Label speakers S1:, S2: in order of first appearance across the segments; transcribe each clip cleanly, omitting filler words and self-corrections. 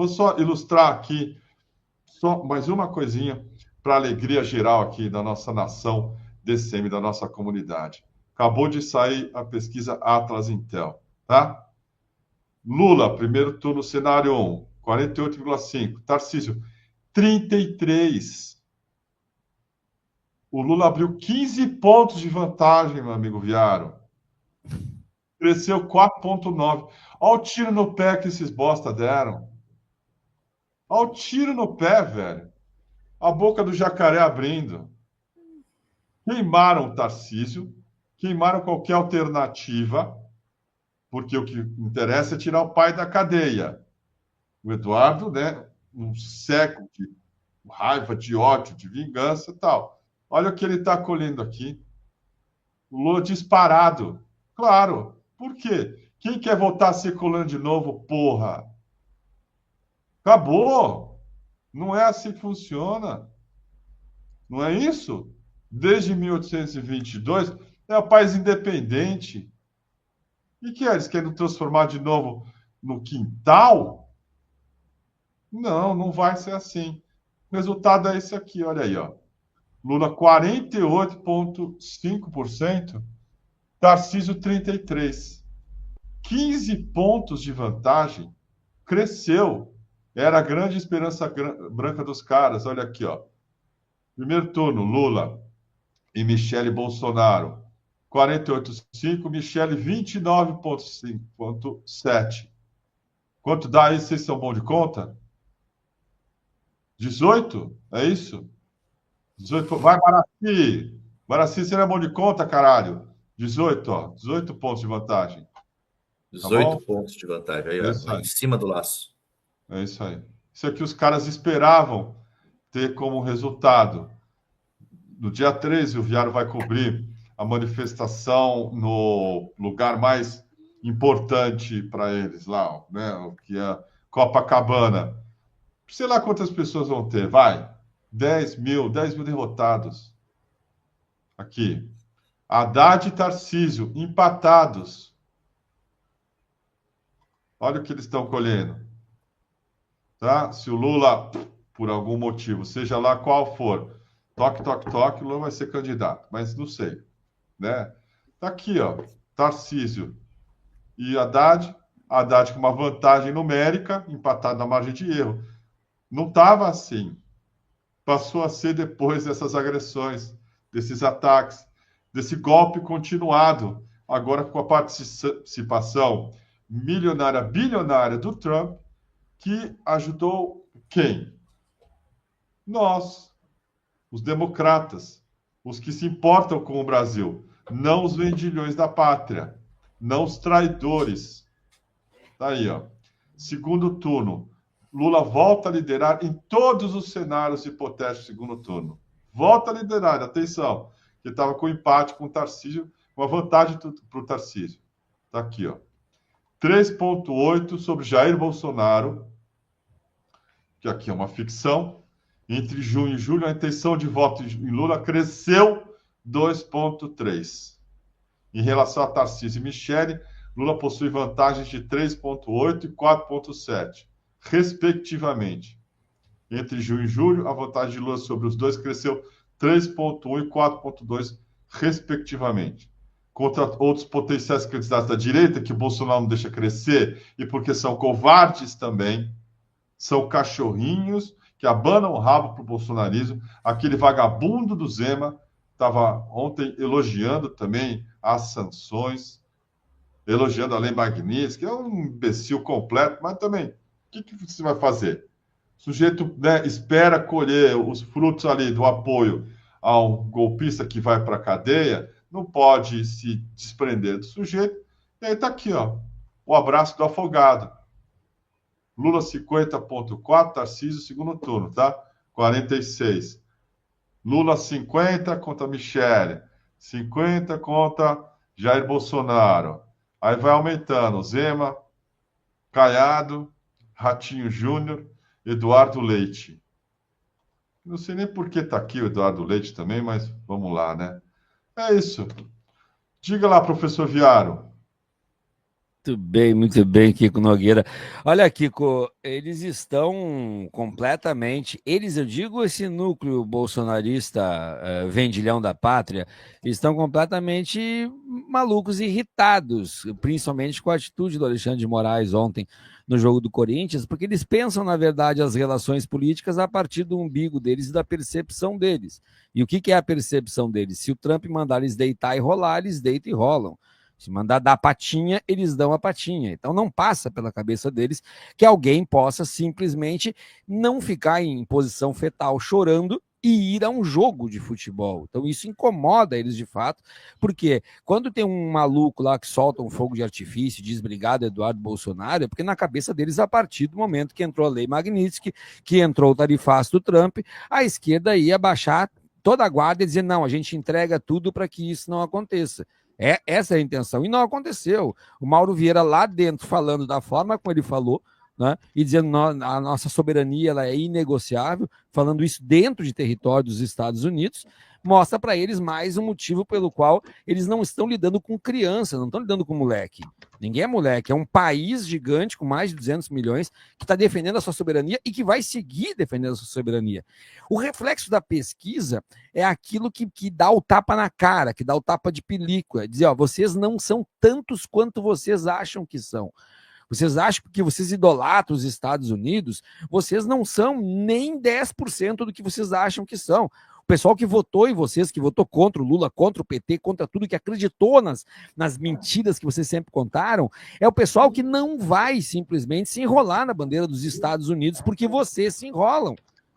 S1: Vou só ilustrar aqui, só mais uma coisinha para a alegria geral aqui da nossa nação DCM, da nossa comunidade. Acabou de sair a pesquisa Atlas Intel, tá? Lula, primeiro turno, cenário 1, 48,5. Tarcísio, 33. O Lula abriu 15 pontos de vantagem, meu amigo Viaro. Cresceu 4,9. Olha o tiro no pé que esses bosta deram. Olha o tiro no pé, velho. A boca do jacaré abrindo. Queimaram o Tarcísio, queimaram qualquer alternativa, porque o que interessa é tirar o pai da cadeia. O Eduardo, né, um século de raiva, de ódio, de vingança e tal. Olha o que ele está colhendo aqui. O Lula disparado. Claro. Por quê? Quem quer voltar a ser colando de novo, porra? Acabou. Não é assim que funciona. Não é isso? Desde 1822, é o país independente. E que eles querem transformar de novo no quintal? Não, não vai ser assim. O resultado é esse aqui, olha aí, ó. Lula 48,5%, Tarcísio 33%. 15 pontos de vantagem, cresceu. Era a grande esperança branca dos caras. Olha aqui, ó. Primeiro turno, Lula e Michele Bolsonaro. 48,5, Michele 29,5,7. Quanto dá aí? Vocês são bons de conta? 18? É isso? 18. Vai, Maraci! Maraci, você não é bom de conta, caralho? 18, ó. 18 pontos de vantagem. Tá
S2: 18
S1: bom?
S2: pontos de vantagem. Aí,
S1: É
S2: ó,
S1: isso
S2: em
S1: aí.
S2: cima do laço.
S1: É isso aí. Isso aqui os caras esperavam ter como resultado. No dia 13, o Viário vai cobrir a manifestação no lugar mais importante para eles lá, né? O que é Copacabana. Sei lá quantas pessoas vão ter, vai. 10 mil derrotados. Aqui. Haddad e Tarcísio, empatados. Olha o que eles estão colhendo. Tá? Se o Lula, por algum motivo, seja lá qual for, toque, toque, toque, o Lula vai ser candidato. Mas não sei, né? Tá aqui, ó. Tarcísio e Haddad. Haddad com uma vantagem numérica, empatado na margem de erro. Não estava assim. Passou a ser depois dessas agressões, desses ataques, desse golpe continuado, agora com a participação milionária, bilionária do Trump, que ajudou quem? Nós, os democratas, os que se importam com o Brasil, não os vendilhões da pátria, não os traidores. Tá aí, ó. Segundo turno, Lula volta a liderar em todos os cenários hipotéticos do segundo turno. Volta a liderar, atenção, que estava com empate com o Tarcísio, uma vantagem para o Tarcísio. Está aqui, ó. 3,8 sobre Jair Bolsonaro, que aqui é uma ficção. Entre junho e julho, a intenção de voto em Lula cresceu 2,3. Em relação a Tarcísio e Michele, Lula possui vantagens de 3,8 e 4,7, respectivamente. Entre junho e julho, a vantagem de Lula sobre os dois cresceu 3,1 e 4,2, respectivamente. Contra outros potenciais candidatos da direita, que o Bolsonaro não deixa crescer, e porque são covardes também, são cachorrinhos que abanam o rabo para o bolsonarismo. Aquele vagabundo do Zema estava ontem elogiando também as sanções, elogiando a Lei Magnitsky, que é um imbecil completo, mas também, o que você vai fazer? O sujeito, né, espera colher os frutos ali do apoio a um golpista que vai para a cadeia, não pode se desprender do sujeito. E aí está aqui, ó, o abraço do afogado. Lula 50,4, Tarcísio, segundo turno, tá? 46. Lula 50 contra Michele. 50 contra Jair Bolsonaro. Aí vai aumentando. Zema, Caiado, Ratinho Júnior, Eduardo Leite. Não sei nem por que está aqui o Eduardo Leite também, mas vamos lá, né? É isso. Diga lá, professor Viaro.
S2: Muito bem, Kiko Nogueira. Olha, Kiko, eles estão completamente, eu digo esse núcleo bolsonarista, vendilhão da pátria, estão completamente malucos, irritados, principalmente com a atitude do Alexandre de Moraes ontem no jogo do Corinthians, porque eles pensam, na verdade, as relações políticas a partir do umbigo deles e da percepção deles. E o que é a percepção deles? Se o Trump mandar eles deitar e rolar, eles deitam e rolam. Se mandar dar a patinha, eles dão a patinha. Então não passa pela cabeça deles que alguém possa simplesmente não ficar em posição fetal chorando e ir a um jogo de futebol. Então isso incomoda eles de fato, porque quando tem um maluco lá que solta um fogo de artifício e diz obrigado Eduardo Bolsonaro, é porque na cabeça deles, a partir do momento que entrou a lei Magnitsky, que entrou o tarifaço do Trump, a esquerda ia baixar toda a guarda e dizer não, a gente entrega tudo para que isso não aconteça. Essa é a intenção, e não aconteceu. O Mauro Vieira lá dentro falando da forma como ele falou, né, e dizendo a nossa soberania ela é inegociável, falando isso dentro de território dos Estados Unidos, mostra para eles mais um motivo pelo qual eles não estão lidando com criança, não estão lidando com moleque. Ninguém é moleque, é um país gigante com mais de 200 milhões que está defendendo a sua soberania e que vai seguir defendendo a sua soberania. O reflexo da pesquisa é aquilo que dá o tapa na cara, que dá o tapa de película, dizer, ó, vocês não são tantos quanto vocês acham que são. Vocês acham que vocês idolatram os Estados Unidos, vocês não são nem 10% do que vocês acham que são. O pessoal que votou em vocês, que votou contra o Lula, contra o PT, contra tudo, que acreditou nas mentiras que vocês sempre contaram, é o pessoal que não vai simplesmente se enrolar na bandeira dos Estados Unidos porque vocês se enrolam.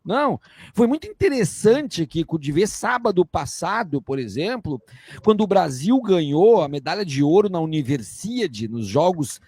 S2: Não, foi muito interessante, Kiko, de ver sábado passado, por exemplo, quando o Brasil ganhou a medalha de ouro na Universiade, nos Jogos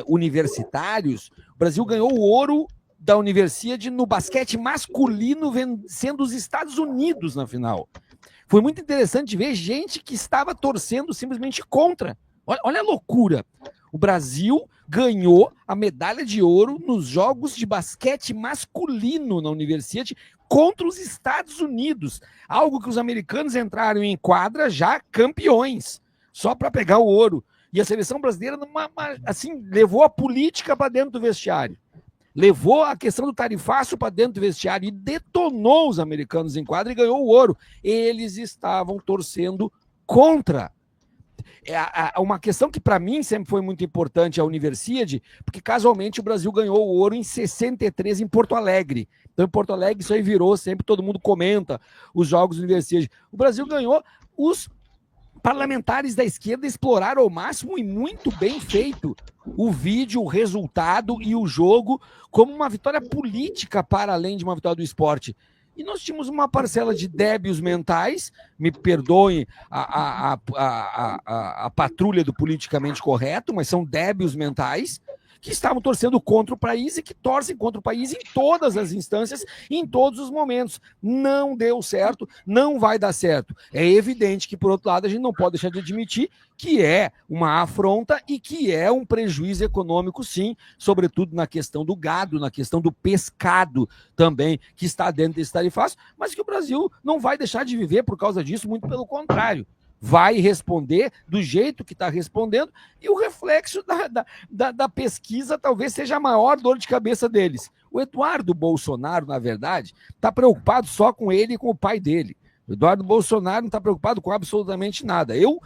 S2: Universitários, o Brasil ganhou o ouro da Universiade no basquete masculino, vencendo os Estados Unidos na final. Foi muito interessante ver gente que estava torcendo simplesmente contra. Olha a loucura. O Brasil ganhou a medalha de ouro nos Jogos de Basquete Masculino na Universiade contra os Estados Unidos. Algo que os americanos entraram em quadra já campeões, só para pegar o ouro. E a seleção brasileira assim, levou a política para dentro do vestiário. Levou a questão do tarifaço para dentro do vestiário e detonou os americanos em quadra e ganhou o ouro. Eles estavam torcendo contra. Uma questão que para mim sempre foi muito importante a Universiade, porque casualmente o Brasil ganhou o ouro em 63 em Porto Alegre. Então em Porto Alegre isso aí virou, sempre todo mundo comenta os Jogos Universiade. O Brasil ganhou, os parlamentares da esquerda exploraram ao máximo e muito bem feito o vídeo, o resultado e o jogo como uma vitória política para além de uma vitória do esporte. E nós tínhamos uma parcela de débios mentais, me perdoem a patrulha do politicamente correto, mas são débios mentais, que estavam torcendo contra o país e que torcem contra o país em todas as instâncias, em todos os momentos. Não deu certo, não vai dar certo. É evidente que, por outro lado, a gente não pode deixar de admitir que é uma afronta e que é um prejuízo econômico, sim, sobretudo na questão do gado, na questão do pescado também, que está dentro desse tarifaço, mas que o Brasil não vai deixar de viver por causa disso, muito pelo contrário. Vai responder do jeito que está respondendo, e o reflexo da pesquisa talvez seja a maior dor de cabeça deles. O Eduardo Bolsonaro, na verdade, está preocupado só com ele e com o pai dele. O Eduardo Bolsonaro não está preocupado com absolutamente nada. Eu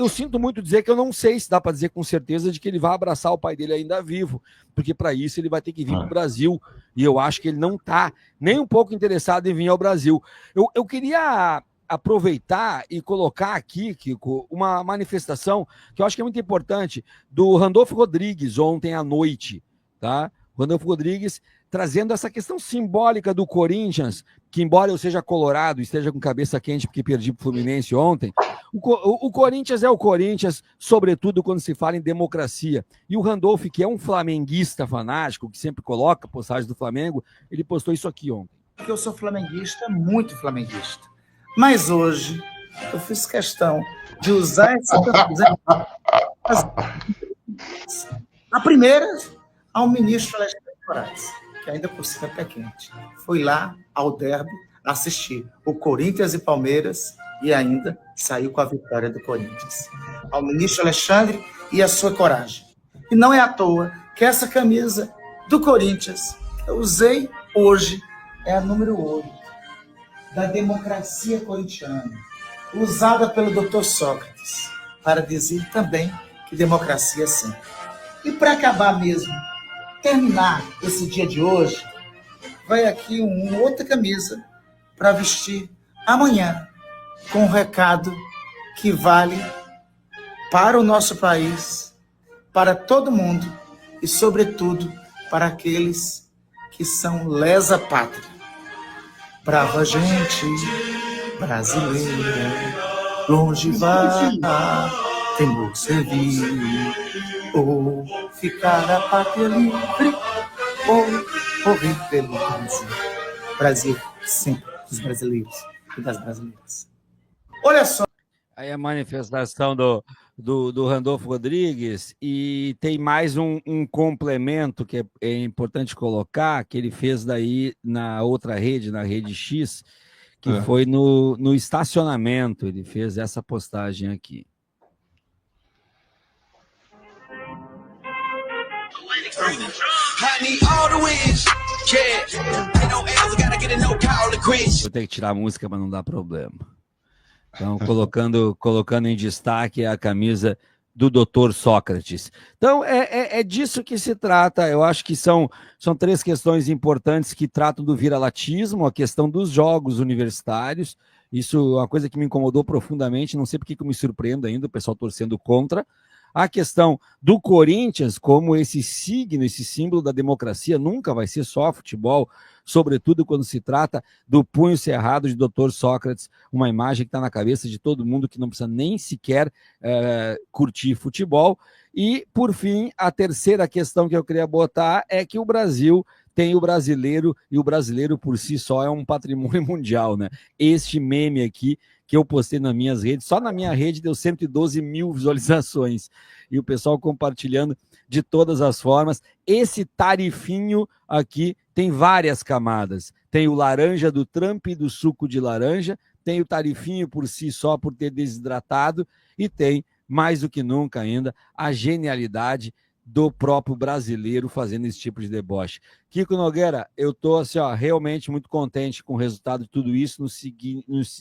S2: sinto muito dizer que eu não sei se dá para dizer com certeza de que ele vai abraçar o pai dele ainda vivo, porque para isso ele vai ter que vir para o Brasil, e eu acho que ele não está nem um pouco interessado em vir ao Brasil. Eu queria aproveitar e colocar aqui, Kiko, uma manifestação que eu acho que é muito importante, do Randolfo Rodrigues, ontem à noite, tá? Randolfo Rodrigues trazendo essa questão simbólica do Corinthians, que embora eu seja colorado e esteja com cabeça quente porque perdi para o Fluminense ontem, o Corinthians é o Corinthians, sobretudo quando se fala em democracia. E o Randolfo, que é um flamenguista fanático, que sempre coloca postagem do Flamengo, ele postou isso aqui ontem.
S3: Porque eu sou flamenguista, muito flamenguista. Mas hoje eu fiz questão de usar essa a primeira ao ministro Alexandre de Moraes, que ainda por cima é pé quente. Foi lá ao derby assistir o Corinthians e Palmeiras e ainda saiu com a vitória do Corinthians. Ao ministro Alexandre e a sua coragem. E não é à toa que essa camisa do Corinthians, que eu usei hoje, é a número 8 da democracia corintiana, usada pelo Dr. Sócrates, para dizer também que democracia é sempre. E para acabar mesmo, terminar esse dia de hoje, vai aqui uma outra camisa para vestir amanhã, com um recado que vale para o nosso país, para todo mundo e, sobretudo, para aqueles que são lesa pátria. Brava gente brasileira, longe vai, temor servir, ou ficar a pátria livre, ou morrer pelo Brasil. Brasil sempre dos brasileiros e das brasileiras. Olha só.
S2: Aí a manifestação do Randolfo Rodrigues, e tem mais um complemento que é importante colocar, que ele fez daí na outra rede, na rede X, que foi no estacionamento, ele fez essa postagem aqui. Vou ter que tirar a música para não dar problema. Então, colocando em destaque a camisa do Dr. Sócrates. Então, é disso que se trata. Eu acho que são 3 questões importantes que tratam do viralatismo, a questão dos jogos universitários. Isso é uma coisa que me incomodou profundamente, não sei por que eu me surpreendo ainda, o pessoal torcendo contra. A questão do Corinthians como esse signo, esse símbolo da democracia, nunca vai ser só futebol, sobretudo quando se trata do punho cerrado de Dr. Sócrates, uma imagem que está na cabeça de todo mundo que não precisa nem sequer curtir futebol. E, por fim, a terceira questão que eu queria botar é que o Brasil tem o brasileiro, e o brasileiro por si só é um patrimônio mundial, né? Este meme aqui que eu postei nas minhas redes, só na minha rede deu 112 mil visualizações, e o pessoal compartilhando de todas as formas. Esse tarifinho aqui tem várias camadas, tem o laranja do Trump e do suco de laranja, tem o tarifinho por si só por ter desidratado, e tem, mais do que nunca ainda, a genialidade do próprio brasileiro fazendo esse tipo de deboche. Kiko Nogueira, eu estou assim, realmente muito contente com o resultado de tudo isso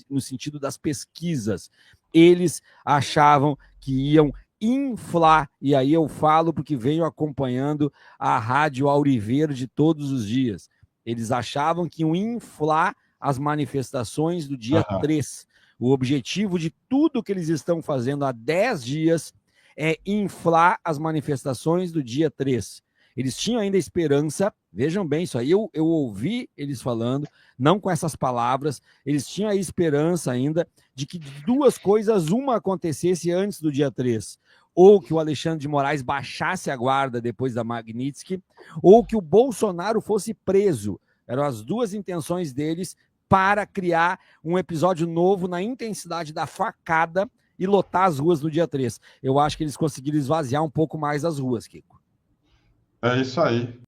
S2: no sentido das pesquisas. Eles achavam que iam inflar, e aí eu falo porque venho acompanhando a Rádio Auriverde todos os dias. Eles achavam que iam inflar as manifestações do dia 3. O objetivo de tudo que eles estão fazendo há 10 dias é inflar as manifestações do dia 3. Eles tinham ainda esperança, vejam bem, isso aí eu ouvi eles falando, não com essas palavras, eles tinham a esperança ainda de que 2 coisas, uma acontecesse antes do dia 3, ou que o Alexandre de Moraes baixasse a guarda depois da Magnitsky, ou que o Bolsonaro fosse preso. Eram as 2 intenções deles para criar um episódio novo na intensidade da facada e lotar as ruas no dia 3. Eu acho que eles conseguiram esvaziar um pouco mais as ruas, Kiko.
S1: É isso aí.